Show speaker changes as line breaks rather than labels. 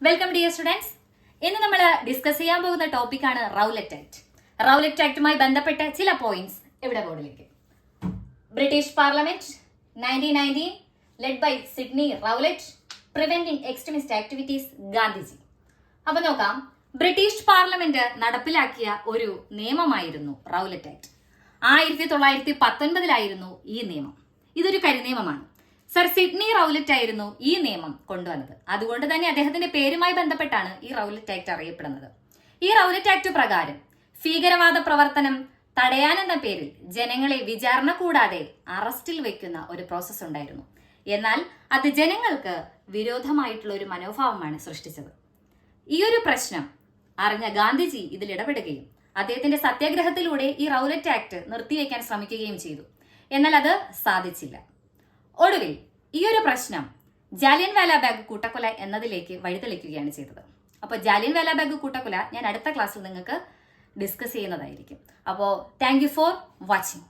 Welcome dear students. ഇന്ന് നമ്മൾ discuss ചെയ്യാൻ പോകുന്ന ടോപ്പിക്കാണ് റൗലറ്റ് ആക്ട്. റൗലറ്റ് ആക്ടുമായി ബന്ധപ്പെട്ട ചില പോയിന്റ്സ് ഇവിടെ ബോർഡിലേക്ക്. British parliament 1919 led by Sidney Rowlatt, preventing extremist activities Gandhiji. അപ്പൊ നോക്കാം, ബ്രിട്ടീഷ് പാർലമെന്റ് നടപ്പിലാക്കിയ ഒരു നിയമമായിരുന്നു റൗലറ്റ് ആക്ട്. 1919 ഈ നിയമം. ഇതൊരു കരിനിയമമാണ്. സർ സിഡ്നി റൗലറ്റ് ആയിരുന്നു ഈ നിയമം കൊണ്ടുവന്നത്. അതുകൊണ്ട് തന്നെ അദ്ദേഹത്തിന്റെ പേരുമായി ബന്ധപ്പെട്ടാണ് ഈ റൗലറ്റ് ആക്ട് അറിയപ്പെടുന്നത്. ഈ റൗലറ്റ് ആക്ട് പ്രകാരം ഭീകരവാദ പ്രവർത്തനം തടയാനെന്ന പേരിൽ ജനങ്ങളെ വിചാരണ കൂടാതെ അറസ്റ്റിൽ വെക്കുന്ന ഒരു പ്രോസസ് ഉണ്ടായിരുന്നു. എന്നാൽ അത് ജനങ്ങൾക്ക് വിരോധമായിട്ടുള്ള ഒരു മനോഭാവമാണ് സൃഷ്ടിച്ചത്. ഈ ഒരു പ്രശ്നം അറിഞ്ഞ ഗാന്ധിജി ഇതിൽ ഇടപെടുകയും അദ്ദേഹത്തിന്റെ സത്യാഗ്രഹത്തിലൂടെ ഈ റൗലറ്റ് ആക്ട് നിർത്തിവെക്കാൻ ശ്രമിക്കുകയും ചെയ്തു. എന്നാൽ അത് സാധിച്ചില്ല. ഒടുവിൽ ഈ ഒരു പ്രശ്നം ജാലിയൻ വാലാബാഗ് കൂട്ടക്കൊല എന്നതിലേക്ക് വഴിതെളിക്കുകയാണ് ചെയ്തത്. അപ്പോൾ ജാലിയൻ വാലാബാഗ് കൂട്ടക്കൊല ഞാൻ അടുത്ത ക്ലാസ്സിൽ നിങ്ങൾക്ക് ഡിസ്കസ് ചെയ്യുന്നതായിരിക്കും. അപ്പോൾ താങ്ക് യു ഫോർ വാച്ചിങ്.